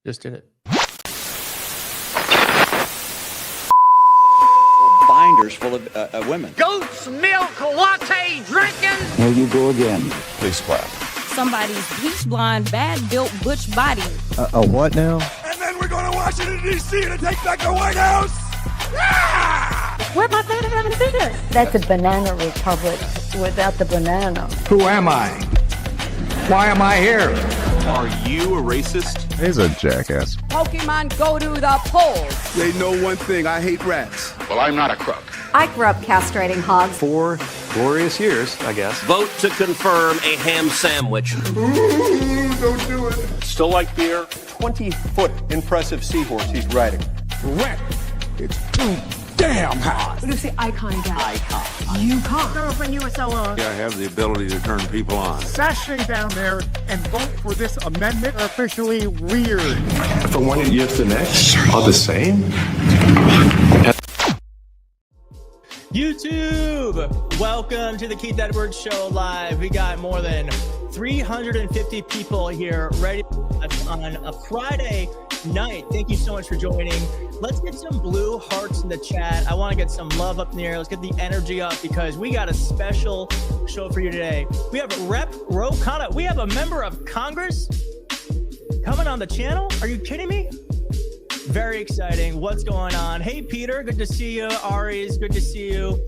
Just did it. Binders full of women. Goat's milk latte drinking. Here you go again. Please clap. Somebody's bleach blonde, bad built butch body. A what now? And then we're going to Washington, D.C. to take back the White House. Yeah! Where my banana fingers? That's a banana republic without the banana. Who am I? Why am I here? Are you a racist? He's a jackass. Pokemon go to the polls. They know one thing. I hate rats. Well, I'm not a crook. I grew up castrating hogs. 4 glorious years, I guess. Vote to confirm a ham sandwich. Ooh, don't do it. Still like beer? 20-foot impressive seahorse he's riding. Wet. It's too damn hot. What is the icon guy? Girlfriend, you were so long. I have the ability to turn people on. Sashing down there and vote for this amendment are officially weird. From one year to the next, all the same? YouTube, welcome to the Keith Edwards Show Live. We got more than 350 people here ready on a Friday night. Thank you so much for joining. Let's get some blue hearts in the chat. I want to get some love up in the air. Let's get the energy up because we got a special show for you today. We have Rep. Khanna. We have a member of Congress coming on the channel. Are you kidding me? Very exciting. What's going on? Hey, Peter. Good to see you. Ari's good to see you.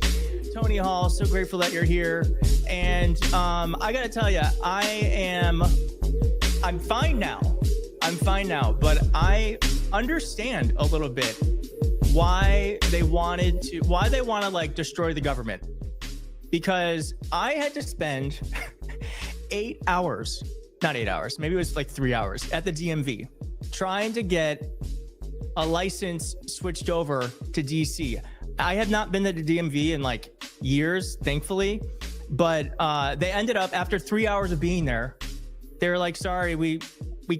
Tony Hall, so grateful that you're here. And I got to tell you, I'm fine now. But I understand a little bit why they want to like destroy the government. Because I had to spend 8 hours, not 8 hours, maybe it was like 3 hours at the DMV trying to get a license switched over to DC. I have not been to the DMV in like years, thankfully, but they ended up after 3 hours of being there, they were like, sorry, we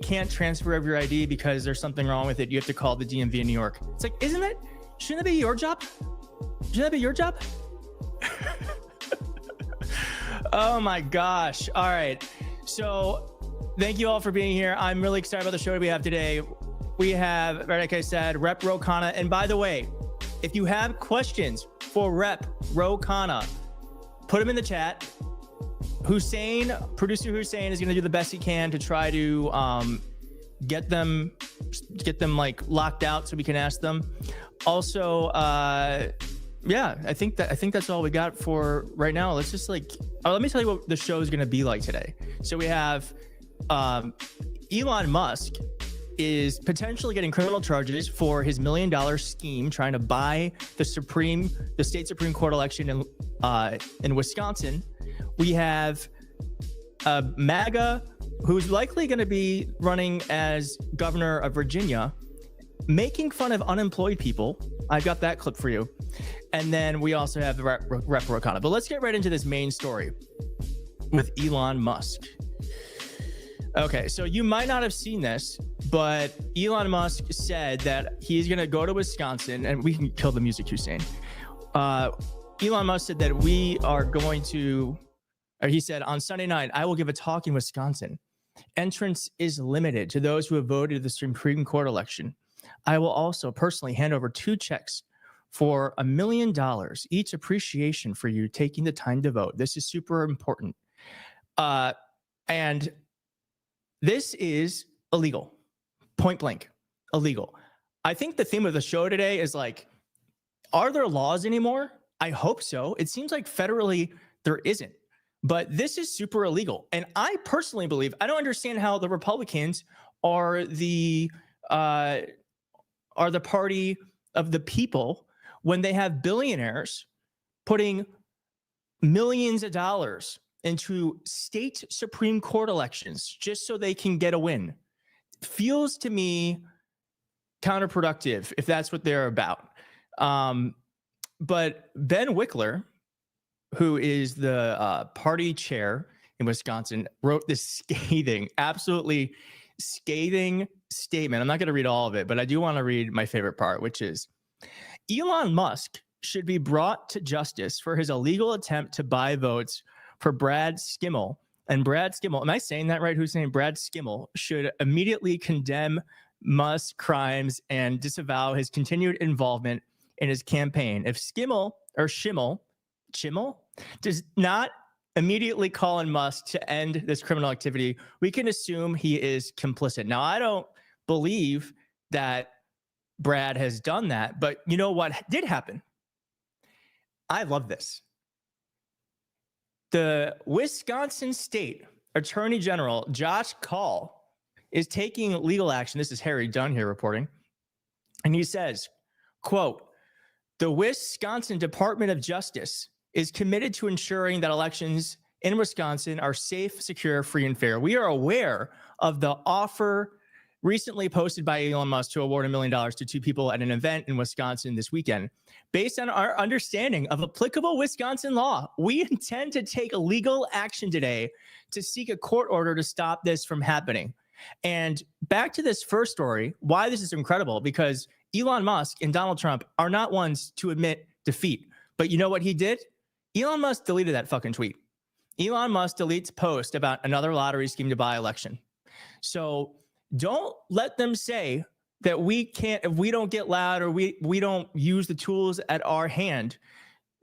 can't transfer over your ID because there's something wrong with it. You have to call the DMV in New York. It's like, shouldn't that be your job? Shouldn't that be your job? Oh my gosh. All right. So thank you all for being here. I'm really excited about the show that we have today. We have, like I said, Rep. Khanna. And by the way, if you have questions for Rep. Khanna, put them in the chat. Producer Hussein is going to do the best he can to try to get them like locked out so we can ask them. Also, yeah, I think that's all we got for right now. Let's just let me tell you what the show is going to be like today. So we have Elon Musk is potentially getting criminal charges for his $1 million scheme trying to buy the state Supreme Court election in Wisconsin. We have MAGA, who's likely going to be running as governor of Virginia, making fun of unemployed people. I've got that clip for you. And then we also have the Rep. Khanna. But let's get right into this main story with Elon Musk. Okay, so you might not have seen this, but Elon Musk said that he's going to go to Wisconsin, and we can kill the music, Hussein. Elon Musk said that he said on Sunday night, I will give a talk in Wisconsin. Entrance is limited to those who have voted the Supreme Court election. I will also personally hand over 2 checks for $1 million, each appreciation for you taking the time to vote. This is super important. And this is illegal. Point blank, illegal. I think the theme of the show today is like, are there laws anymore? I hope so. It seems like federally there isn't, but this is super illegal. And I personally believe, I don't understand how the Republicans are the party of the people when they have billionaires putting millions of dollars into state Supreme Court elections just so they can get a win. Feels to me counterproductive if that's what they're about. But Ben Wickler, who is the party chair in Wisconsin, wrote this absolutely scathing statement. I'm not going to read all of it, but I do want to read my favorite part, which is Elon Musk should be brought to justice for his illegal attempt to buy votes for Brad Skimmel. And Brad Skimmel, am I saying that right? Who's saying Brad Skimmel should immediately condemn Musk's crimes and disavow his continued involvement in his campaign. If Schimmel does not immediately call on Musk to end this criminal activity, we can assume he is complicit. Now, I don't believe that Brad has done that, but you know what did happen? I love this. The Wisconsin State Attorney General, Josh Kaul, is taking legal action. This is Harry Dunn here reporting. And he says, quote, "The Wisconsin Department of Justice is committed to ensuring that elections in Wisconsin are safe, secure, free, and fair. We are aware of the offer recently posted by Elon Musk to award $1 million to 2 people at an event in Wisconsin this weekend. Based on our understanding of applicable Wisconsin law, we intend to take legal action today to seek a court order to stop this from happening." And back to this first story, why this is incredible, because Elon Musk and Donald Trump are not ones to admit defeat. But you know what he did? Elon Musk deleted that fucking tweet. Elon Musk deletes post about another lottery scheme to buy election. So don't let them say that we can't, if we don't get loud or we don't use the tools at our hand,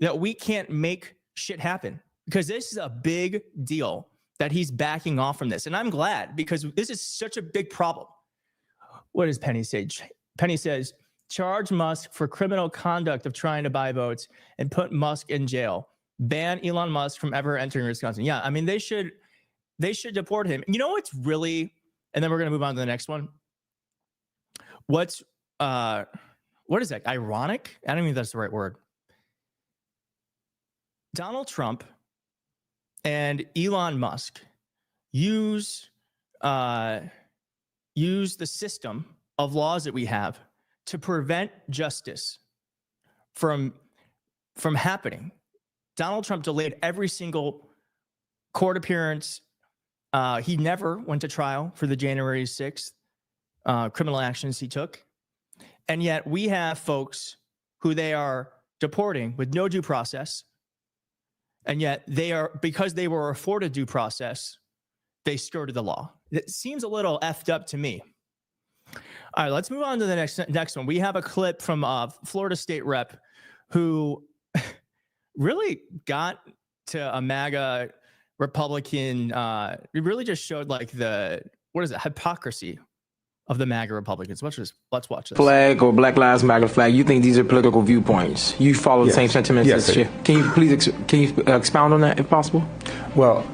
that we can't make shit happen, because this is a big deal that he's backing off from this. And I'm glad, because this is such a big problem. What does Penny say? Penny says, charge Musk for criminal conduct of trying to buy votes and put Musk in jail. Ban Elon Musk from ever entering Wisconsin. Yeah, I mean, they should deport him. You know what's really, and then we're going to move on to the next one. What is that? Ironic? I don't think that's the right word. Donald Trump and Elon Musk use the system of laws that we have to prevent justice from happening. Donald Trump delayed every single court appearance. He never went to trial for the January 6th criminal actions he took. And yet we have folks who they are deporting with no due process. And yet because they were afforded due process, they skirted the law. It seems a little effed up to me. All right, let's move on to the next one. We have a clip from Florida State Rep who really got to a MAGA Republican. It really just showed like hypocrisy of the MAGA Republicans. Let's watch this. Flag or Black Lives Matter flag, you think these are political viewpoints? You follow the same sentiments as Chip. Can you please expound on that if possible? Well,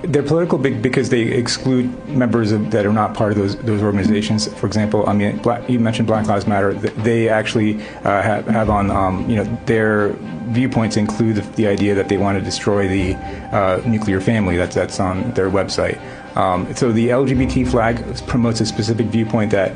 they're political because they exclude members that are not part of those organizations. For example, I mean, you mentioned Black Lives Matter. They actually have on their viewpoints include the idea that they want to destroy the nuclear family. That's on their website. So the LGBT flag promotes a specific viewpoint that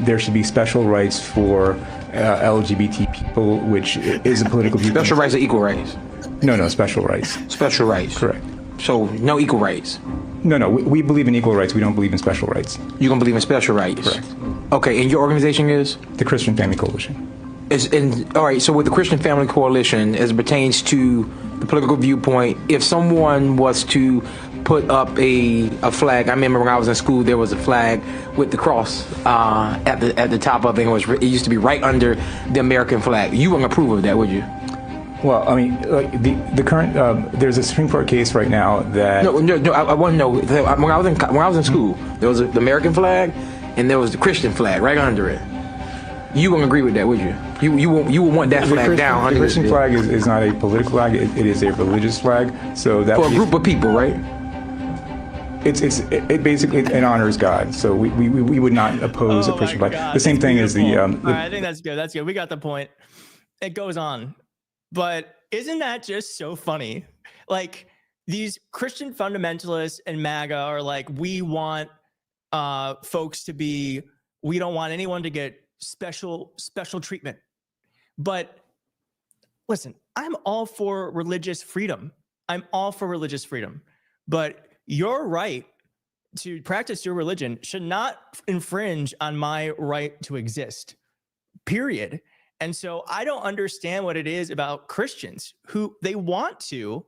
there should be special rights for LGBT people, which is a political viewpoint. Special rights or equal rights? No, special rights. Special rights. Correct. So no equal rights? No, we believe in equal rights. We don't believe in special rights. You don't believe in special rights? Correct. Okay, and your organization is? The Christian Family Coalition. All right, so with the Christian Family Coalition, as it pertains to the political viewpoint, if someone was to put up a flag, I remember when I was in school, there was a flag with the cross at the top of it. It used to be right under the American flag. You wouldn't approve of that, would you? Well, I mean, like the current there's a Supreme Court case right now that no. I want to know, when I was in school, there was the American flag and there was the Christian flag right under it. You wouldn't agree with that, would you? You would want that flag down. The Christian flag is not a political flag; it is a religious flag. So that for a group of people, right? It basically honors God. So we would not oppose a Christian flag. The same thing as the. All right, I think that's good. That's good. We got the point. It goes on. But isn't that just so funny? Like, these Christian fundamentalists and MAGA are like, we want folks to be, we don't want anyone to get special treatment. But listen, I'm all for religious freedom. But your right to practice your religion should not infringe on my right to exist, period. And so I don't understand what it is about Christians who they want to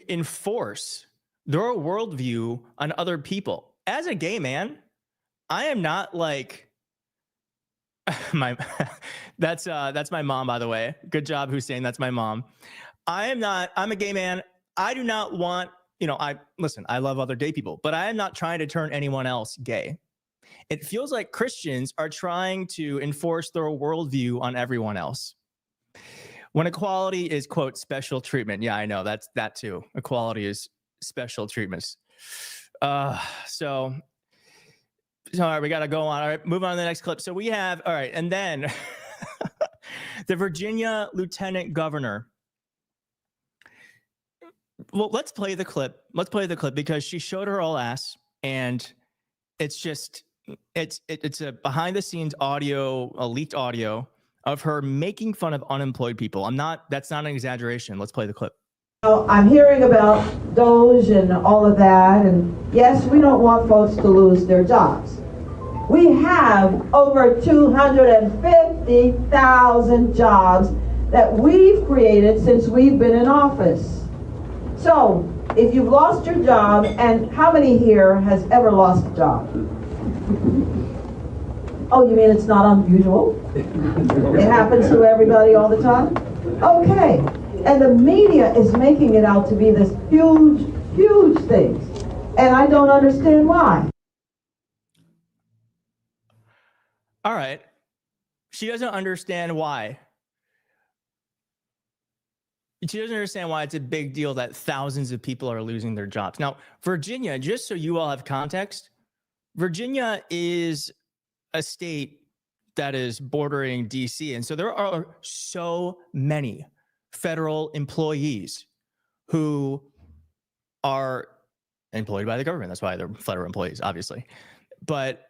enforce their worldview on other people. as a gay man, I am not like that's my mom, by the way. Good job, Hussein. That's my mom. I'm a gay man. I do not want, I love other gay people, but I am not trying to turn anyone else gay. It feels like Christians are trying to enforce their worldview on everyone else. When equality is, quote, special treatment. Yeah, I know. That's that too. Equality is special treatments. So all right, we got to go on. All right, move on to the next clip. So we have, all right, and then the Virginia Lieutenant Governor. Well, let's play the clip. Let's play the clip because she showed her all ass, and it's just, it's a behind the scenes audio, a leaked audio of her making fun of unemployed people. That's not an exaggeration. Let's play the clip. I'm hearing about Doge and all of that, and yes, we don't want folks to lose their jobs. We have over 250,000 jobs that we've created since we've been in office. So, if you've lost your job, and how many here has ever lost a job? Oh, you mean it's not unusual? It happens to everybody all the time? Okay. And the media is making it out to be this huge, huge thing. And I don't understand why. All right. She doesn't understand why. She doesn't understand why it's a big deal that thousands of people are losing their jobs. Now, Virginia, just so you all have context, Virginia is a state that is bordering DC. And so there are so many federal employees who are employed by the government. That's why they're federal employees, obviously. But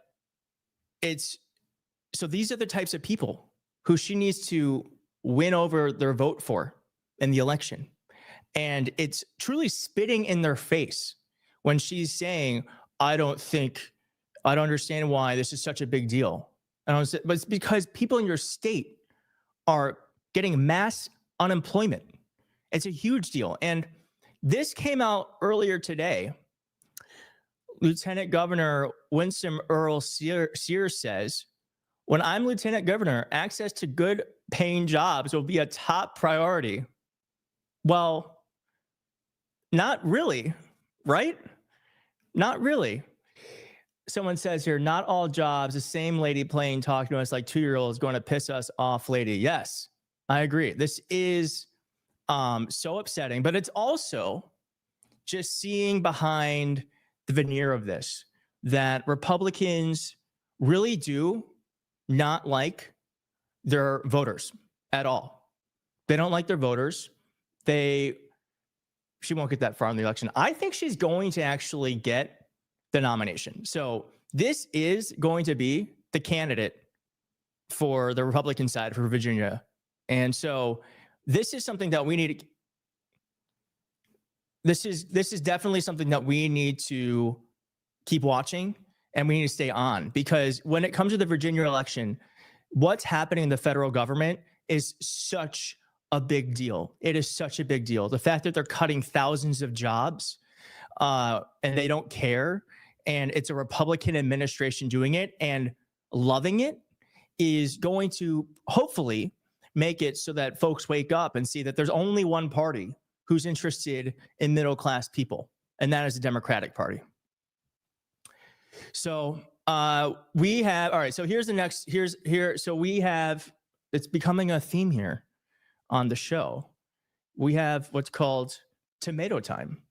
so these are the types of people who she needs to win over their vote for in the election. And it's truly spitting in their face when she's saying, I don't understand why this is such a big deal. But it's because people in your state are getting mass unemployment. It's a huge deal. And this came out earlier today. Lieutenant Governor Winsome Earl Sears says, when I'm lieutenant governor, access to good paying jobs will be a top priority. Well, not really, right? Not really. Someone says here, not all jobs, the same lady talking to us like 2-year-olds going to piss us off lady. Yes, I agree. This is so upsetting, but it's also just seeing behind the veneer of this, that Republicans really do not like their voters at all. They don't like their voters. She won't get that far in the election. I think she's going to actually get the nomination. So this is going to be the candidate for the Republican side for Virginia. And so this is something that we need to, this is definitely something that we need to keep watching, and we need to stay on, because when it comes to the Virginia election, what's happening in the federal government is such a big deal. It is such a big deal. The fact that they're cutting thousands of jobs and they don't care, and it's a Republican administration doing it and loving it, is going to hopefully make it so that folks wake up and see that there's only one party who's interested in middle-class people, and that is the Democratic Party. So we have, all right, so here's the next, so we have, it's becoming a theme here on the show. We have what's called Tomato Time.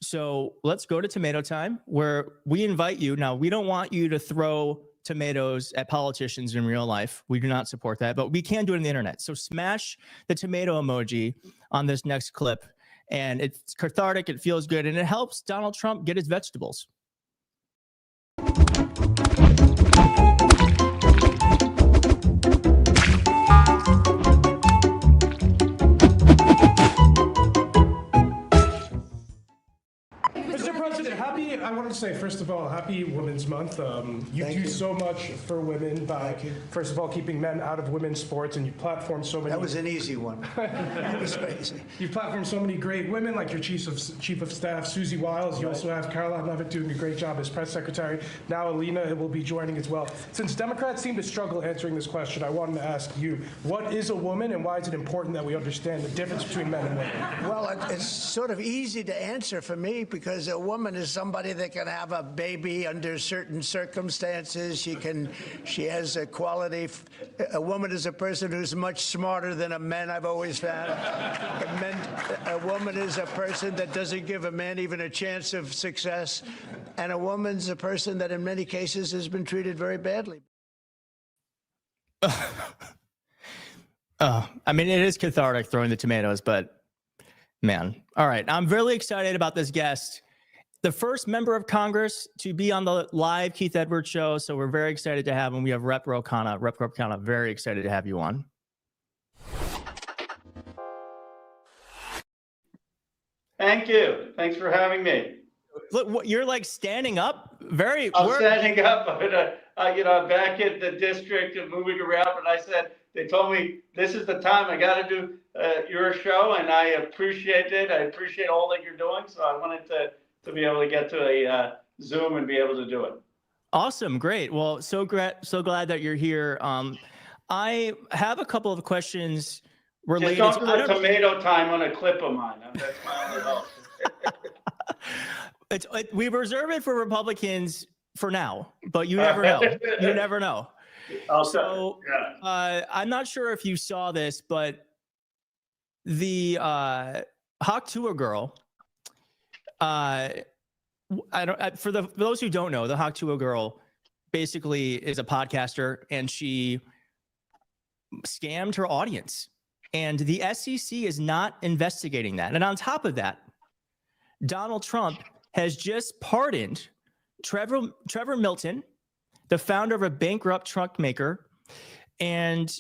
So let's go to Tomato Time, where we invite you. Now, we don't want you to throw tomatoes at politicians in real life. We do not support that, but we can do it on the internet. So smash the tomato emoji on this next clip, and it's cathartic, it feels good, and it helps Donald Trump get his vegetables. I want to say, first of all, happy Women's Month. You do so much for women by, first of all, keeping men out of women's sports, and you platform so many. That was an easy one. That was crazy. You platform so many great women, like your chief of staff, Susie Wiles. You also have Caroline Levitt doing a great job as press secretary. Now Alina will be joining as well. Since Democrats seem to struggle answering this question, I wanted to ask you, what is a woman, and why is it important that we understand the difference between men and women? Well, it's sort of easy to answer for me, because a woman is somebody that can have a baby under certain circumstances. She has a quality. A woman is a person who's much smarter than a man, I've always found. A woman is a person that doesn't give a man even a chance of success. And a woman's a person that in many cases has been treated very badly. I mean, it is cathartic throwing the tomatoes, but man. All right. I'm really excited about this guest. The first member of Congress to be on the live Keith Edwards show. So we're very excited to have him. We have Rep. Khanna. Rep. Khanna, very excited to have you on. Thank you. Thanks for having me. Look, you're like standing up. I'm standing up, but you know, back at the district and moving around, and I said, they told me this is the time I got to do your show, and I appreciate it. I appreciate all that you're doing. So I wanted to be able to get to a Zoom and be able to do it. Awesome. Great. Well, so glad that you're here. I have a couple of questions related. Just don't do tomato time on a clip of mine. That's my only hope. We reserve it for Republicans for now, but you never know. You never know. So I'm not sure if you saw this, but the Hawk Tuah girl, for those who don't know, the Hawk Tuah girl basically is a podcaster, and she scammed her audience, and the SEC is not investigating that. And on top of that, Donald Trump has just pardoned Trevor Milton, the founder of a bankrupt truck maker, and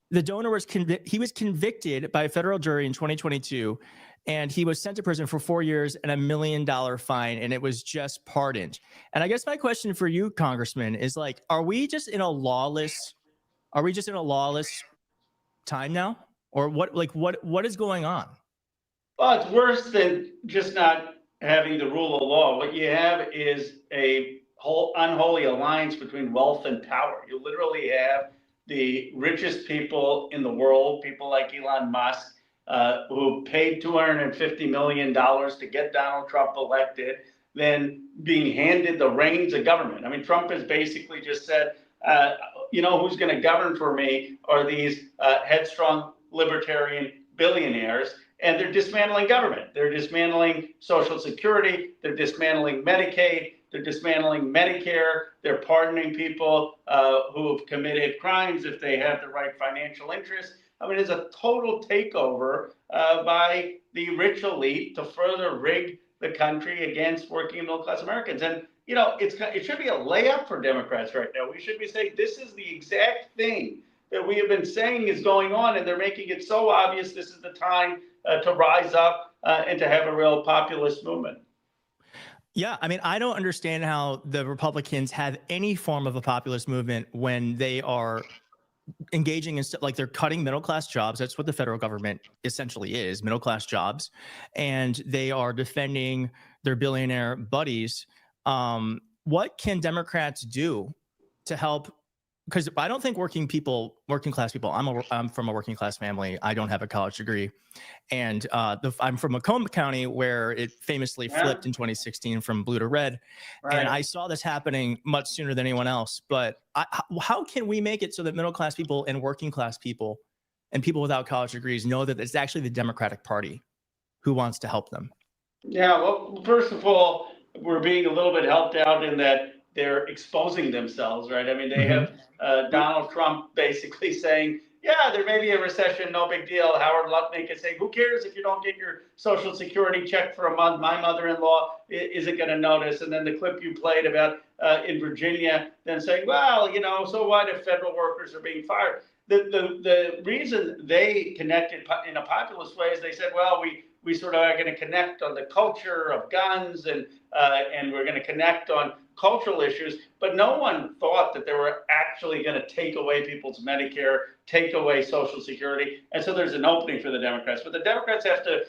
the donor was convicted by a federal jury in 2022, and he was sent to prison for 4 years and $1 million fine, and it was just pardoned. And I guess my question for you, Congressman, is like, are we just in a lawless time now, or what is going on? Well, it's worse than just not having the rule of law. What you have is a whole unholy alliance between wealth and power. You literally have the richest people in the world, people like Elon Musk, who paid $250 million to get Donald Trump elected, then being handed the reins of government. I mean, Trump has basically just said, you know, who's going to govern for me are these headstrong libertarian billionaires. And they're dismantling government. They're dismantling Social Security. They're dismantling Medicaid. They're dismantling Medicare. They're pardoning people who have committed crimes if they have the right financial interest. I mean, it's a total takeover by the rich elite to further rig the country against working middle-class Americans. And, you know, it should be a layup for Democrats right now. We should be saying this is the exact thing that we have been saying is going on, and they're making it so obvious this is the time to rise up and to have a real populist movement. Yeah, I mean, I don't understand how the Republicans have any form of a populist movement when they are engaging in stuff like they're cutting middle-class jobs. That's what the federal government essentially is, middle-class jobs. And they are defending their billionaire buddies. What can Democrats do to help? Because I don't think working class people, I'm from a working class family. I don't have a college degree. And I'm from Macomb County, where it famously flipped in 2016 from blue to red. Right. And I saw this happening much sooner than anyone else. But how can we make it so that middle class people and working class people and people without college degrees know that it's actually the Democratic Party who wants to help them? Yeah, well, first of all, we're being a little bit helped out in that they're exposing themselves, right? I mean, they have Donald Trump basically saying, yeah, there may be a recession, no big deal. Howard Lutnick is saying, who cares if you don't get your Social Security check for a month? My mother-in-law isn't going to notice. And then the clip you played about in Virginia, then saying, well, you know, so what if federal workers are being fired? The reason they connected in a populist way is they said, well, we sort of are going to connect on the culture of guns and and we're going to connect on cultural issues, but no one thought that they were actually going to take away people's Medicare, take away Social Security. And so there's an opening for the Democrats. But the Democrats have to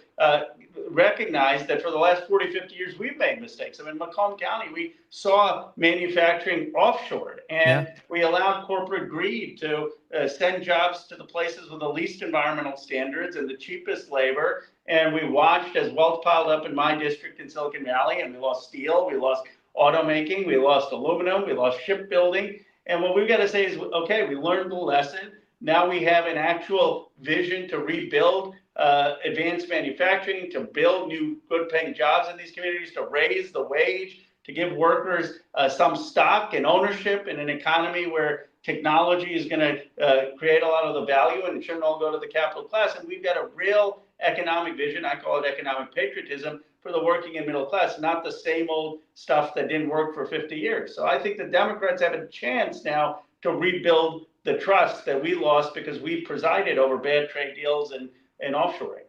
recognize that for the last 40, 50 years, we've made mistakes. I mean, in Macomb County, we saw manufacturing offshored, and we allowed corporate greed to send jobs to the places with the least environmental standards and the cheapest labor. And we watched as wealth piled up in my district in Silicon Valley, and we lost steel, we lost automaking, we lost aluminum, we lost shipbuilding. And what we've got to say is, okay, we learned the lesson. Now we have an actual vision to rebuild advanced manufacturing, to build new good paying jobs in these communities, to raise the wage, to give workers some stock and ownership in an economy where technology is going to create a lot of the value, and it shouldn't all go to the capital class. And we've got a real economic vision, I call it economic patriotism, for the working and middle class, not the same old stuff that didn't work for 50 years. So I think the Democrats have a chance now to rebuild the trust that we lost because we presided over bad trade deals and offshoring.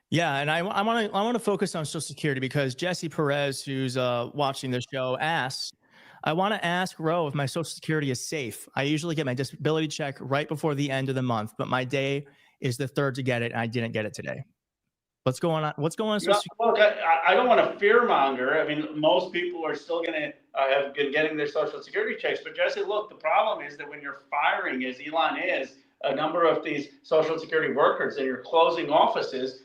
Yeah, and I want to focus on Social Security because Jesse Perez, who's watching the show, asks, I want to ask Ro if my Social Security is safe. I usually get my disability check right before the end of the month, but my day is the 3rd to get it, and I didn't get it today. What's going on? What's going on? Look, I don't want to fearmonger. I mean, most people are still going to have been getting their Social Security checks. But Jesse, look, the problem is that when you're firing, as Elon is, a number of these Social Security workers and you're closing offices,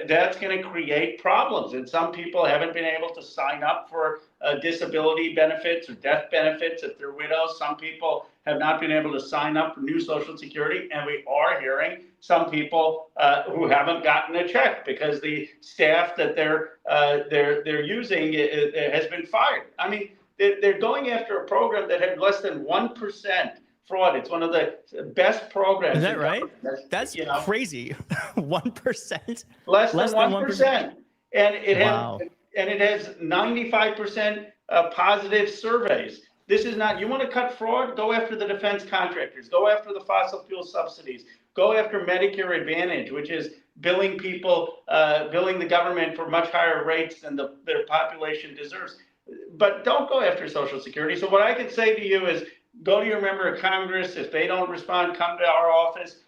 that's going to create problems. And some people haven't been able to sign up for disability benefits or death benefits if they're widows. Some people have not been able to sign up for new Social Security. And we are hearing some people who haven't gotten a check because the staff that they're using has been fired. I mean, they're going after a program that had less than 1% fraud. It's one of the best programs. Is that right? That's crazy. 1%. Less than 1%. And it has 95% positive surveys. This is not, you want to cut fraud? Go after the defense contractors. Go after the fossil fuel subsidies. Go after Medicare Advantage, which is billing people, billing the government for much higher rates than their population deserves. But don't go after Social Security. So what I can say to you is, go to your member of Congress. If they don't respond, come to our office.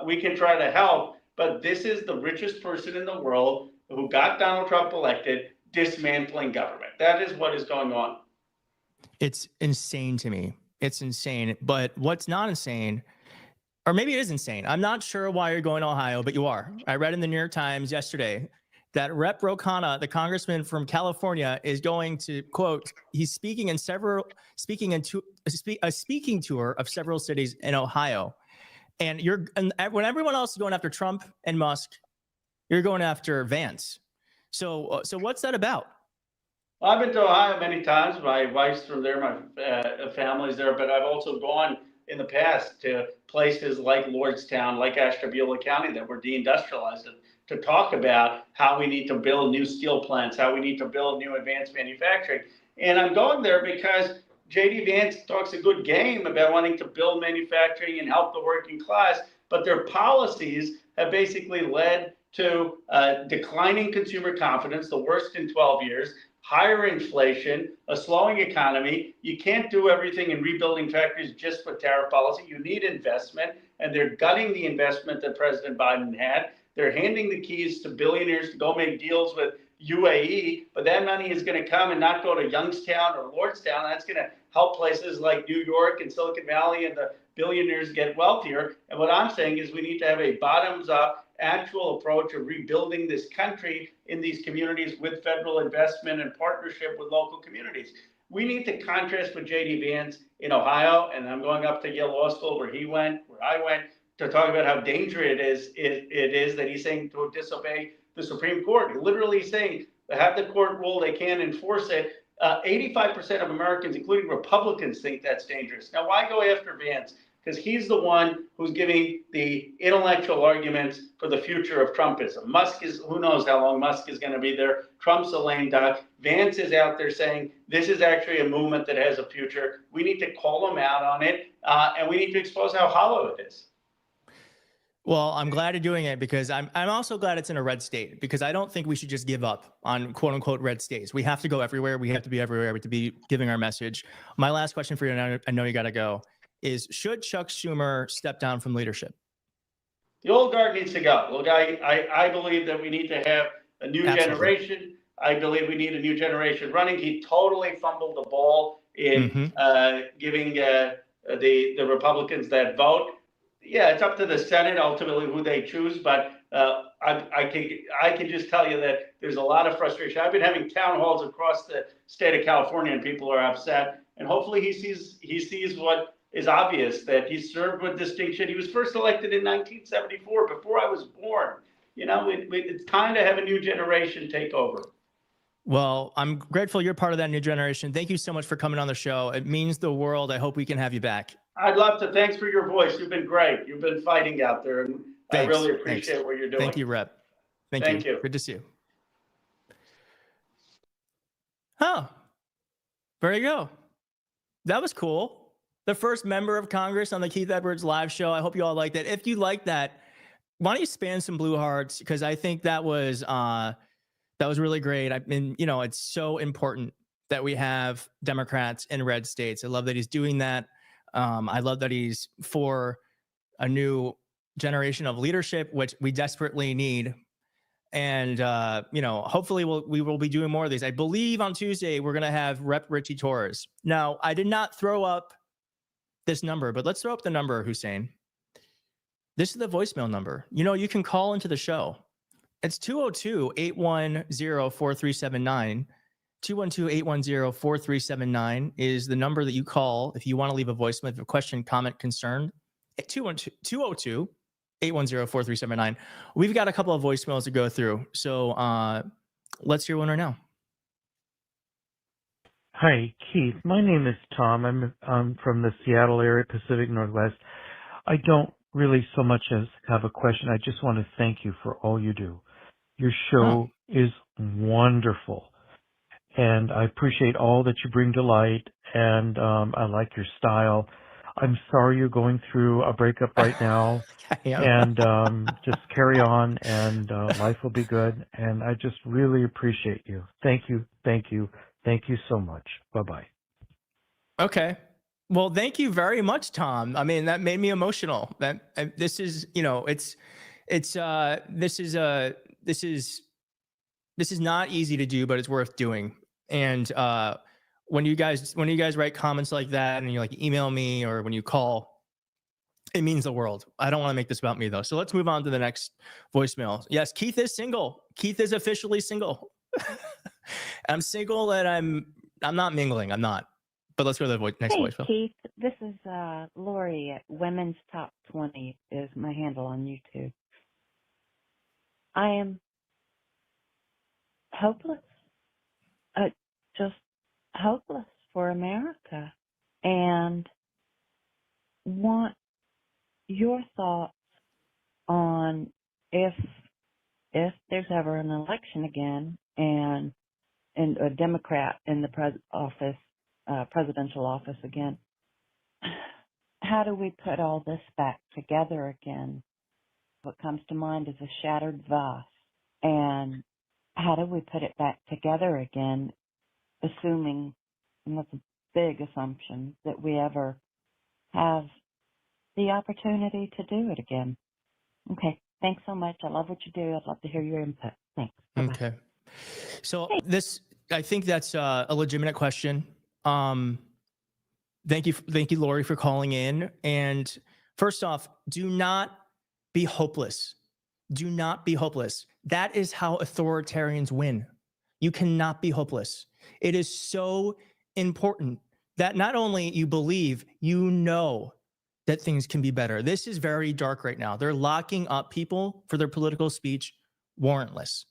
We can try to help. But this is the richest person in the world who got Donald Trump elected, dismantling government. That is what is going on. It's insane to me. It's insane. But what's not insane, or maybe it is insane. I'm not sure why you're going to Ohio, but you are. I read in the New York Times yesterday that Rep. Khanna, the congressman from California, is going to, quote, he's speaking a speaking tour of several cities in Ohio. And when everyone else is going after Trump and Musk, you're going after Vance. So what's that about? Well, I've been to Ohio many times. My wife's from there, my family's there, but I've also gone in the past to places like Lordstown, like Ashtabula County that were deindustrialized, to talk about how we need to build new steel plants, how we need to build new advanced manufacturing. And I'm going there because J.D. Vance talks a good game about wanting to build manufacturing and help the working class, but their policies have basically led to declining consumer confidence, the worst in 12 years, higher inflation, a slowing economy. You can't do everything in rebuilding factories just with tariff policy. You need investment, and they're gutting the investment that President Biden had. They're handing the keys to billionaires to go make deals with UAE, but that money is going to come and not go to Youngstown or Lordstown. That's going to help places like New York and Silicon Valley and the billionaires get wealthier. And what I'm saying is we need to have a bottoms-up, actual approach of rebuilding this country in these communities with federal investment and partnership with local communities. We need to contrast with J.D. Vance in Ohio, and I'm going up to Yale Law School where he went, where I went, to talk about how dangerous it is that he's saying to disobey the Supreme Court. He's literally saying have the court rule, they can't enforce it. 85% of Americans, including Republicans, think that's dangerous. Now, why go after Vance? Because he's the one who's giving the intellectual arguments for the future of Trumpism. Musk is, who knows how long Musk is going to be there. Trump's a lame duck. Vance is out there saying this is actually a movement that has a future. We need to call him out on it, and we need to expose how hollow it is. Well, I'm glad you're doing it because I'm also glad it's in a red state because I don't think we should just give up on quote unquote red states. We have to go everywhere. We have to be everywhere. We have to be giving our message. My last question for you, and I know you got to go, is should Chuck Schumer step down from leadership? The old guard needs to go. Look, I believe that we need to have a new generation. I believe we need a new generation running. He totally fumbled the ball in giving the Republicans that vote. Yeah, it's up to the Senate ultimately who they choose, but I can just tell you that there's a lot of frustration. I've been having town halls across the state of California, and people are upset. And hopefully he sees what is obvious, that he served with distinction. He was first elected in 1974, before I was born. You know, it's time to have a new generation take over. Well, I'm grateful you're part of that new generation. Thank you so much for coming on the show. It means the world. I hope we can have you back. I'd love to. Thanks for your voice. You've been great. You've been fighting out there, and I really appreciate what you're doing. Thank you, Rep. Thank you. Good to see you. Oh, there you go. That was cool. The first member of Congress on the Keith Edwards live show. I hope you all liked it. If you like that, why don't you spam some blue hearts? Because I think that was really great. I mean, you know, it's so important that we have Democrats in red states. I love that he's doing that. I love that he's for a new generation of leadership, which we desperately need. And, you know, hopefully we will be doing more of these. I believe on Tuesday, we're going to have Rep. Richie Torres. Now, I did not throw up this number, but let's throw up the number, Hussein. This is the voicemail number. You know, you can call into the show. It's 202-810-4379. 212-810-4379 is the number that you call if you want to leave a voicemail, if you have a question, comment, concern. 212-810-4379. We've got a couple of voicemails to go through. So let's hear one right now. Hi, Keith. My name is Tom. I'm from the Seattle area, Pacific Northwest. I don't really so much as have a question. I just want to thank you for all you do. Your show is wonderful. And I appreciate all that you bring to light, and I like your style. I'm sorry you're going through a breakup right now, and just carry on, and life will be good. And I just really appreciate you. Thank you, thank you, thank you so much. Bye-bye. Okay. Well, thank you very much, Tom. I mean, that made me emotional. This is, you know, this is not easy to do, but it's worth doing. And when you guys write comments like that and you like email me or when you call, it means the world. I don't want to make this about me though. So let's move on to the next voicemail. Yes, Keith is single. Keith is officially single. I'm single and I'm not mingling. I'm not. But let's go to the next voicemail. Keith, this is Lori at Women's Top 20 is my handle on YouTube. I am hopeless. Just hopeless for America, and want your thoughts on if there's ever an election again and a Democrat in the presidential office again, how do we put all this back together again? What comes to mind is a shattered vase, and how do we put it back together again, assuming, and that's a big assumption, that we ever have the opportunity to do it again. Okay, thanks so much. I love what you do. I'd love to hear your input. Thanks. Bye-bye. Okay. So I think that's a legitimate question. Thank you, Lori, for calling in. And first off, do not be hopeless. Do not be hopeless. That is how authoritarians win. You cannot be hopeless. It is so important that not only you believe, you know that things can be better. This is very dark right now. They're locking up people for their political speech warrantless.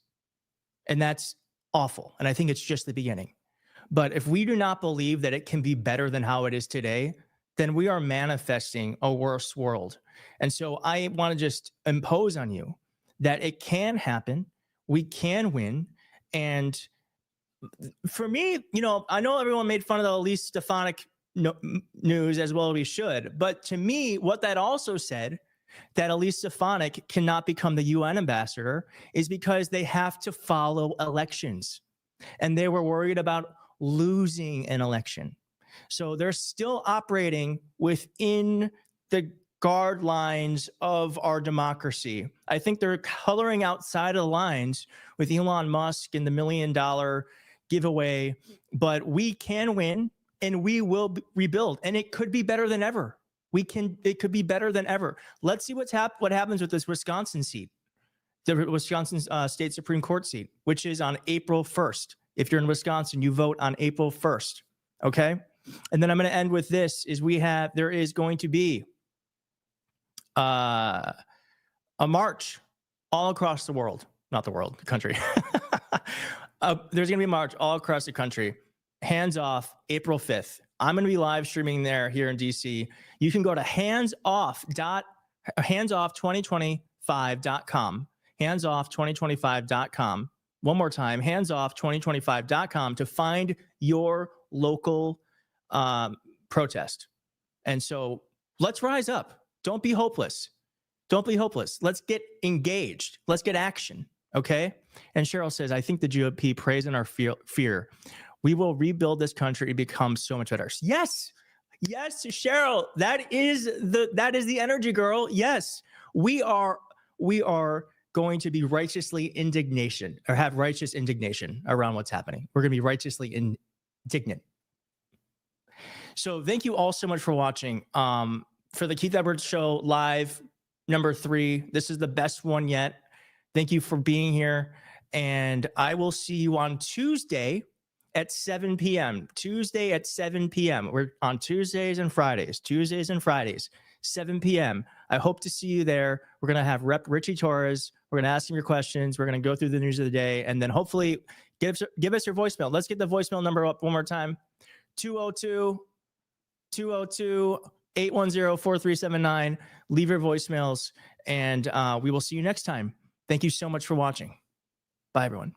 And that's awful. And I think it's just the beginning. But if we do not believe that it can be better than how it is today, then we are manifesting a worse world. And so I want to just impose on you that it can happen. We can win. And for me, you know, I know everyone made fun of the Elise Stefanik news as well as we should. But to me, what that also said that Elise Stefanik cannot become the UN ambassador is because they have to follow elections. And they were worried about losing an election. So they're still operating within the guidelines of our democracy. I think they're coloring outside of the lines with Elon Musk and the $1 million giveaway, but we can win and we will rebuild, and it could be better than ever. It could be better than ever. Let's see what happens with this Wisconsin seat, the Wisconsin State Supreme Court seat, which is on April 1st. If you're in Wisconsin, you vote on April 1st. Okay. And then I'm going to end with this there is going to be a march all across the world, not the world, the country. There's going to be a march all across the country. Hands off April 5th. I'm going to be live streaming there here in DC. You can go to handsoff2025.com, handsoff2025.com. One more time, handsoff2025.com to find your local protest. And so let's rise up. Don't be hopeless. Don't be hopeless. Let's get engaged. Let's get action. Okay. And Cheryl says, I think the GOP preys on our fear. We will rebuild this country and become so much better. Yes. Yes, Cheryl. That is the energy, girl. Yes. We are going to be have righteous indignation around what's happening. We're going to be righteously indignant. So thank you all so much for watching. For the Keith Edwards Show live number 3, this is the best one yet. Thank you for being here. And I will see you on Tuesday at 7 p.m. Tuesday at 7 p.m. We're on Tuesdays and Fridays, 7 p.m. I hope to see you there. We're going to have Rep. Richie Torres. We're going to ask him your questions. We're going to go through the news of the day. And then hopefully give us your voicemail. Let's get the voicemail number up one more time. 202-810-4379. Leave your voicemails, and we will see you next time. Thank you so much for watching. Bye, everyone.